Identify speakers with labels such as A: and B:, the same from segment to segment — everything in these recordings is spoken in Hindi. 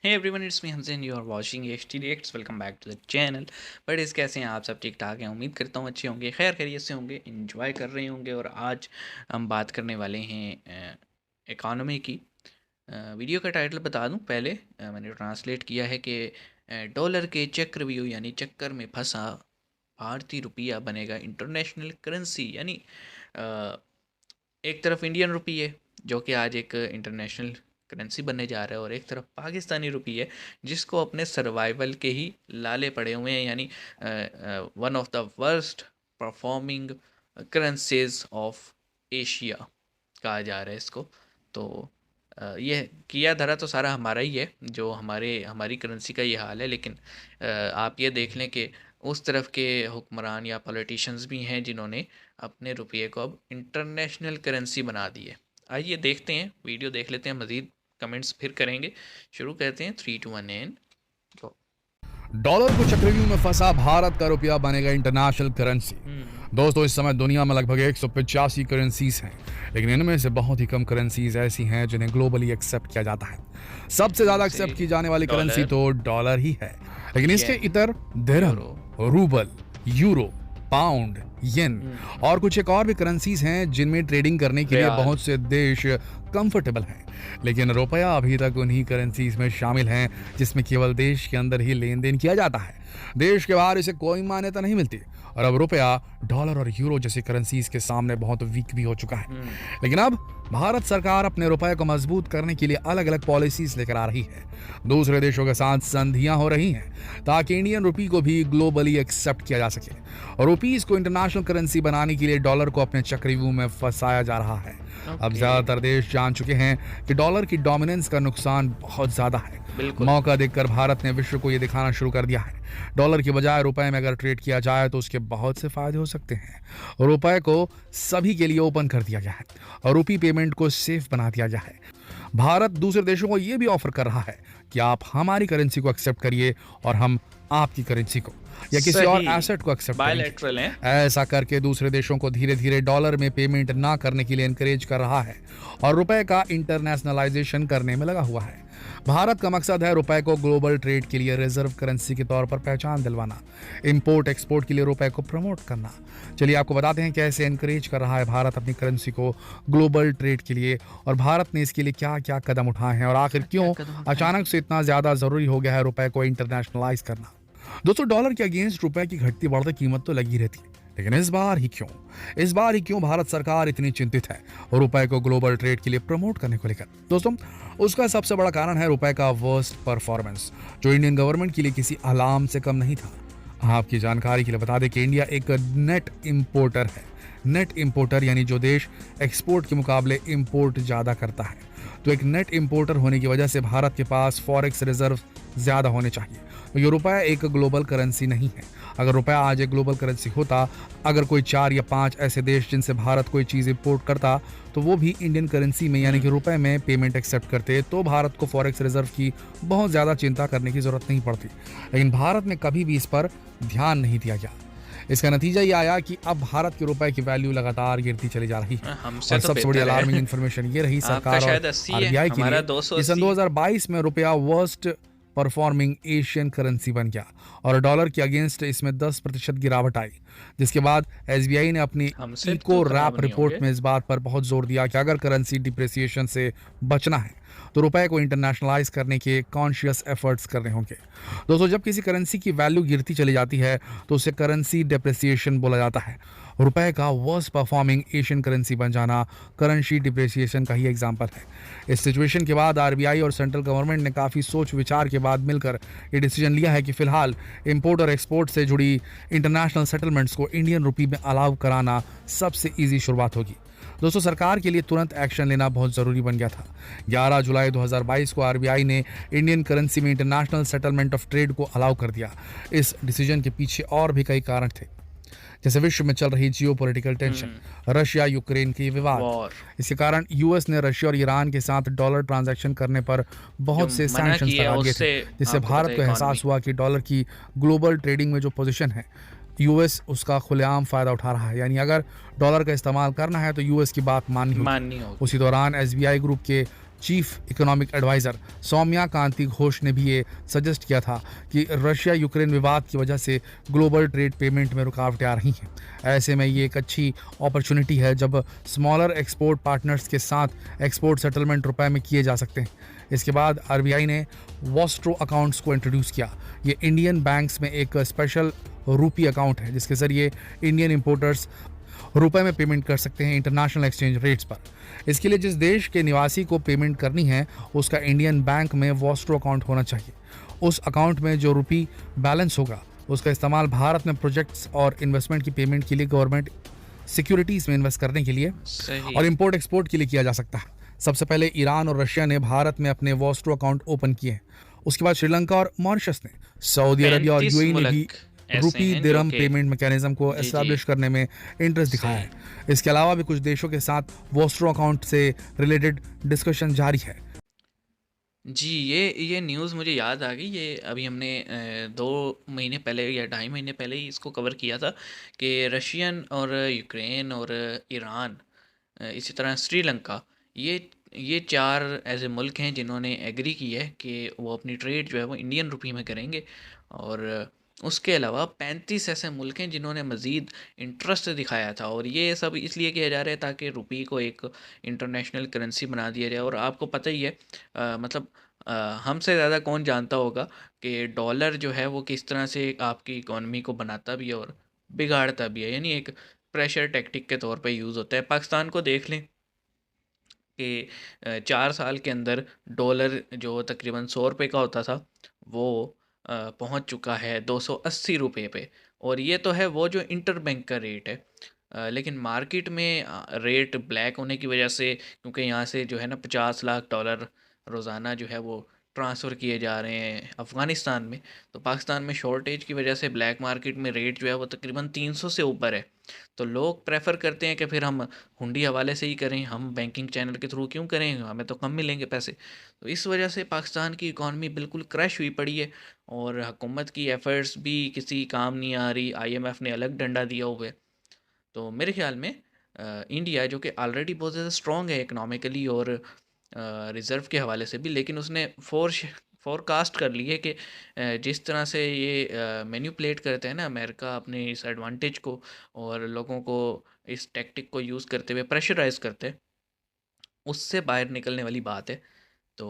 A: Hey everyone, it's me Hamza and you are watching HT Reacts. Welcome back to the channel. But इस कैसे हैं आप सब? ठीक ठाक हैं, उम्मीद करता हूँ अच्छे होंगे, खैर खैरियत से होंगे, इंजॉय कर रहे होंगे। और आज हम बात करने वाले हैं इकॉनमी की। वीडियो का टाइटल बता दूं पहले, मैंने ट्रांसलेट किया है कि डॉलर के चक्रव्यूह यानी चक्कर में फंसा भारतीय रुपया बनेगा इंटरनेशनल करेंसी। यानी अ, एक तरफ इंडियन रुपी है जो कि आज एक इंटरनेशनल करेंसी बनने जा रहा है, और एक तरफ पाकिस्तानी रुपी है जिसको अपने सर्वाइवल के ही लाले पड़े हुए हैं। यानी one of the worst performing currencies of Asia कहा जा रहा है इसको। तो ये किया धरा तो सारा हमारा ही है, जो हमारी करेंसी का ये हाल है। लेकिन आप ये देख लें कि उस तरफ के हुक्मरान या पॉलिटिशियंस भी हैं जिन्होंने अपने रुपये को अब इंटरनेशनल करेंसी बना दी है। आइए देखते हैं, वीडियो देख लेते हैं, मज़ीद कमेंट्स फिर करेंगे। शुरू करते हैं 3 2 1 एंड गो।
B: डॉलर को चक्रव्यूह में फंसा भारत का रुपया बनेगा इंटरनेशनल करेंसी। दोस्तों, इस समय दुनिया में लगभग 185 करेंसीज हैं, लेकिन इनमें से बहुत ही कम करेंसीज ऐसी हैं जिन्हें ग्लोबली एक्सेप्ट किया जाता है। सबसे ज्यादा एक्सेप्ट की जाने वाली करेंसी तो डॉलर ही है, लेकिन इसके इतर दिरहम, रूबल, यूरो, पाउंड, येन और कुछ एक और भी करेंसीज हैं जिनमें ट्रेडिंग करने के लिए बहुत से देश कंफर्टेबल हैं। लेकिन रुपया अभी तक उन्हीं करेंसीज में शामिल हैं जिसमें केवल देश के अंदर ही लेन देन किया जाता है। देश के बाहर इसे कोई मान्यता नहीं मिलती, और अब रुपया डॉलर और यूरो जैसी करेंसीज के सामने बहुत वीक भी हो चुका है। लेकिन अब भारत सरकार अपने रुपये को मजबूत करने के लिए अलग अलग पॉलिसीज लेकर आ रही है। दूसरे देशों के साथ संधियां हो रही हैं ताकि इंडियन रुपी को भी ग्लोबली एक्सेप्ट किया जा सके, और रुपीस को इंटरनेशनल करेंसी बनाने के लिए डॉलर को अपने चक्रव्यूह में फंसाया जा रहा है। अब ज्यादातर देश जान चुके हैं कि डॉलर की डोमिनेंस का नुकसान बहुत ज्यादा है। मौका देखकर भारत ने विश्व को यह दिखाना शुरू कर दिया है। डॉलर की बजाय रुपए में अगर ट्रेड किया जाए तो उसके बहुत से फायदे हो सकते हैं। रुपए को सभी के लिए ओपन कर दिया गया है और रुपी पेमेंट को सेफ बना दिया गया है। भारत दूसरे देशों को यह भी ऑफर कर रहा है कि आप हमारी करेंसी को एक्सेप्ट करिए और हम आपकी करेंसी को या किसी और एसेट को एक्सेप्ट करेंगे। ऐसा करके दूसरे देशों को धीरे धीरे डॉलर में पेमेंट ना करने के लिए एनकरेज कर रहा है और रुपए का इंटरनेशनलाइजेशन करने में लगा हुआ है। भारत का मकसद है रुपए को ग्लोबल ट्रेड के लिए रिजर्व करेंसी के तौर पर पहचान दिलवाना, इंपोर्ट एक्सपोर्ट के लिए रुपए को प्रमोट करना। चलिए आपको बताते हैं कैसे एनकरेज कर रहा है भारत अपनी करेंसी को ग्लोबल ट्रेड के लिए, और भारत ने इसके लिए क्या क्या कदम उठाए हैं और आखिर क्यों अचानक से इतना ज्यादा जरूरी हो गया है रुपए को इंटरनेशनलाइज करना। दोस्तों, डॉलर के अगेंस्ट रुपए की घटती बढ़ती कीमत तो लगी रहती है, लेकिन इस बार ही क्यों भारत सरकार इतनी चिंतित है और रुपए को ग्लोबल ट्रेड के लिए प्रमोट करने को लेकर? दोस्तों, उसका सबसे बड़ा कारण है रुपए का वर्स्ट परफॉर्मेंस, जो इंडियन गवर्नमेंट के लिए किसी अलार्म से कम नहीं था। आपकी जानकारी के लिए बता दें कि इंडिया एक नेट इंपोर्टर है। नेट इंपोर्टर यानी जो देश एक्सपोर्ट के मुकाबले इंपोर्ट ज्यादा करता है। तो एक नेट इंपोर्टर होने की वजह से भारत के पास फॉरेक्स रिजर्व ज्यादा होने चाहिए। तो ये रुपया एक ग्लोबल करेंसी नहीं है। अगर रुपया आज एक ग्लोबल करेंसी होता, अगर कोई 4 या 5 ऐसे देश जिनसे भारत कोई चीज़ इंपोर्ट करता तो वो भी इंडियन करेंसी में यानी कि रुपए में पेमेंट एक्सेप्ट करते, तो भारत को फॉरेक्स रिजर्व की बहुत ज़्यादा चिंता करने की ज़रूरत नहीं पड़ती। लेकिन भारत में कभी भी इस पर ध्यान नहीं दिया गया। इसका नतीजा ये आया कि अब भारत के रुपए की वैल्यू लगातार गिरती चली जा रही है। और सबसे बड़ी अलार्मिंग इन्फॉर्मेशन ये रही सरकार और आरबीआई के लिए सन 2022 में रुपया वर्स्ट परफॉर्मिंग एशियन करेंसी बन गया और डॉलर के अगेंस्ट इसमें 10% गिरावट आई, जिसके बाद एसबीआई ने अपनी इको रैप रिपोर्ट में इस बात पर बहुत जोर दिया कि अगर करेंसी डिप्रिसिएशन से बचना है तो रुपए को इंटरनेशनलाइज करने के कॉन्शियस एफर्ट्स करने होंगे। दोस्तों, जब किसी करेंसी की वैल्यू गिरती चली जाती है तो उसे करेंसी डिप्रिसिएशन बोला जाता है। रुपए का वर्स्ट परफॉर्मिंग एशियन करेंसी बन जाना करेंसी डिप्रिसिएशन का ही एग्जांपल है। इस सिचुएशन के बाद आरबीआई और सेंट्रल गवर्नमेंट ने काफ़ी सोच विचार के बाद मिलकर ये डिसीजन लिया है कि फिलहाल इंपोर्ट और एक्सपोर्ट से जुड़ी इंटरनेशनल सेटलमेंट्स को इंडियन रुपी में अलाउ कराना सबसे ईजी शुरुआत होगी। दोस्तों, सरकार के लिए तुरंत एक्शन लेना बहुत ज़रूरी बन गया था। 11 जुलाई 2022 को आरबीआई ने इंडियन करेंसी में इंटरनेशनल सेटलमेंट ऑफ ट्रेड को अलाउ कर दिया। इस डिसीजन के पीछे और भी कई कारण थे, जैसे विश्व में चल रही जियोपॉलिटिकल टेंशन, रशिया यूक्रेन की विवाद। इसके कारण यूएस ने रशिया और ईरान के साथ डॉलर ट्रांजैक्शन करने पर बहुत से सैंक्शंस लगा दिए थे, जिससे भारत को एहसास हुआ कि डॉलर की ग्लोबल ट्रेडिंग में जो पोजीशन है, यूएस उसका खुलेआम फायदा उठा रहा है। यानी अगर डॉलर का इस्तेमाल करना है तो यूएस की बात माननी होगी। उसी दौरान एसबीआई ग्रुप के चीफ इकोनॉमिक एडवाइज़र सौम्या कांति घोष ने भी ये सजेस्ट किया था कि रशिया यूक्रेन विवाद की वजह से ग्लोबल ट्रेड पेमेंट में रुकावटें आ रही हैं। ऐसे में ये एक अच्छी अपॉर्चुनिटी है जब स्मॉलर एक्सपोर्ट पार्टनर्स के साथ एक्सपोर्ट सेटलमेंट रुपए में किए जा सकते हैं। इसके बाद आरबीआई ने वॉस्ट्रो अकाउंट्स को इंट्रोड्यूस किया। ये इंडियन बैंक्स में एक स्पेशल रूपी अकाउंट है जिसके ज़रिए इंडियन इंपोर्टर्स रुपए में पेमेंट कर सकते हैं इंटरनेशनल एक्सचेंज रेट्स पर। इसके लिए जिस देश के निवासी को पेमेंट करनी है उसका इंडियन बैंक में वॉस्ट्रो अकाउंट होना चाहिए। उस अकाउंट में जो रुपी बैलेंस होगा उसका इस्तेमाल भारत में प्रोजेक्ट्स और इन्वेस्टमेंट की पेमेंट के लिए, गवर्नमेंट सिक्योरिटीज़ में इन्वेस्ट करने के लिए
A: सही।
B: और इम्पोर्ट एक्सपोर्ट के लिए किया जा सकता है। सबसे पहले ईरान और रशिया ने भारत में अपने वॉस्ट्रो अकाउंट ओपन किए हैं। उसके बाद श्रीलंका और मॉरिशस ने, सऊदी अरबिया और
A: 35
B: यूएई ने भी
A: मुल्क ऐसे
B: रुपी
A: हैं जो
B: दिरहम
A: कि
B: पेमेंट मैकेनिज्म को
A: जी जी
B: एस्टैब्लिश करने में इंटरेस्ट दिखाया
A: सही।
B: है। इसके अलावा भी कुछ देशों के साथ वॉस्ट्रो अकाउंट से रिलेटेड डिस्कशन जारी है।
A: जी, ये न्यूज़ मुझे याद आ गई। ये अभी हमने 2 महीने पहले या ढाई महीने पहले ही इसको कवर किया था कि रशियन और यूक्रेन और ईरान, इसी तरह श्रीलंका, ये ये 4 ऐसे मुल्क हैं जिन्होंने एग्री की है कि वो अपनी ट्रेड जो है वो इंडियन रुपी में करेंगे। और उसके अलावा 35 ऐसे मुल्क हैं जिन्होंने मज़ीद इंटरेस्ट दिखाया था, और ये सब इसलिए किया जा रहा है ताकि रुपी को एक इंटरनेशनल करेंसी बना दिया जाए। और आपको पता ही है, मतलब अ, हमसे ज़्यादा कौन जानता होगा कि डॉलर जो है वो किस तरह से आपकी इकॉनमी को बनाता भी है और बिगाड़ता भी है, यानी एक प्रेशर टैक्टिक के तौर पे यूज़ होता है। पाकिस्तान को देख लें कि 4 साल के अंदर डॉलर जो तकरीबन 100 रुपये का होता था वो पहुंच चुका है 280 रुपये पे। और ये तो है वो जो इंटर बैंक का रेट है। लेकिन मार्केट में रेट ब्लैक होने की वजह से, क्योंकि यहाँ से जो है ना 50 लाख डॉलर रोज़ाना जो है वो ट्रांसफ़र किए जा रहे हैं अफ़गानिस्तान में, तो पाकिस्तान में शॉर्टेज की वजह से ब्लैक मार्केट में रेट जो है वो तकरीबन 300 से ऊपर है। तो लोग प्रेफर करते हैं कि फिर हम हुंडी हवाले से ही करें, हम बैंकिंग चैनल के थ्रू क्यों करें, हमें तो कम मिलेंगे पैसे। तो इस वजह से पाकिस्तान की इकॉनमी बिल्कुल क्रैश हुई पड़ी है और हुकूमत की एफ़र्ट्स भी किसी काम नहीं आ रही। आईएमएफ ने अलग डंडा दिया हुआ है। तो मेरे ख्याल में इंडिया जो कि ऑलरेडी बहुत ज़्यादा स्ट्रॉन्ग है इकोनॉमिकली और रिज़र्व के हवाले से भी, लेकिन उसने फोरकास्ट कर ली है कि जिस तरह से ये मैनिपुलेट करते हैं ना अमेरिका अपने इस एडवांटेज को, और लोगों को इस टैक्टिक को यूज़ करते हुए प्रेशराइज करते हैं, उससे बाहर निकलने वाली बात है। तो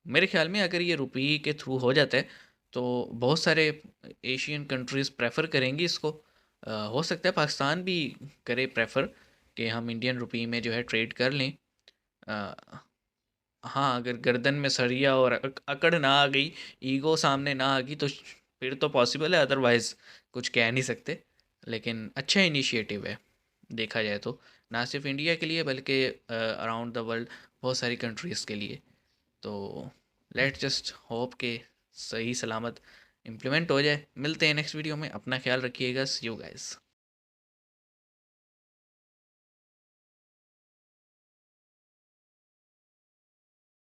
A: मेरे ख्याल में अगर ये रुपये के थ्रू हो जाता है तो बहुत सारे एशियन कंट्रीज़ प्रेफर करेंगी इसको। हो सकता है पाकिस्तान भी करे प्रेफर कि हम इंडियन रुपये में जो है ट्रेड कर लें। अ, हाँ, अगर गर्दन में सरिया और अकड़ ना आ गई, ईगो सामने ना आ गई, तो फिर तो पॉसिबल है, अदरवाइज़ कुछ कह नहीं सकते। लेकिन अच्छा इनिशिएटिव है देखा जाए तो, ना सिर्फ इंडिया के लिए बल्कि अराउंड द वर्ल्ड बहुत सारी कंट्रीज़ के लिए। तो लेट्स जस्ट होप के सही सलामत इम्प्लीमेंट हो जाए। मिलते हैं नेक्स्ट वीडियो में, अपना ख्याल रखिएगा। सी यू गाइस।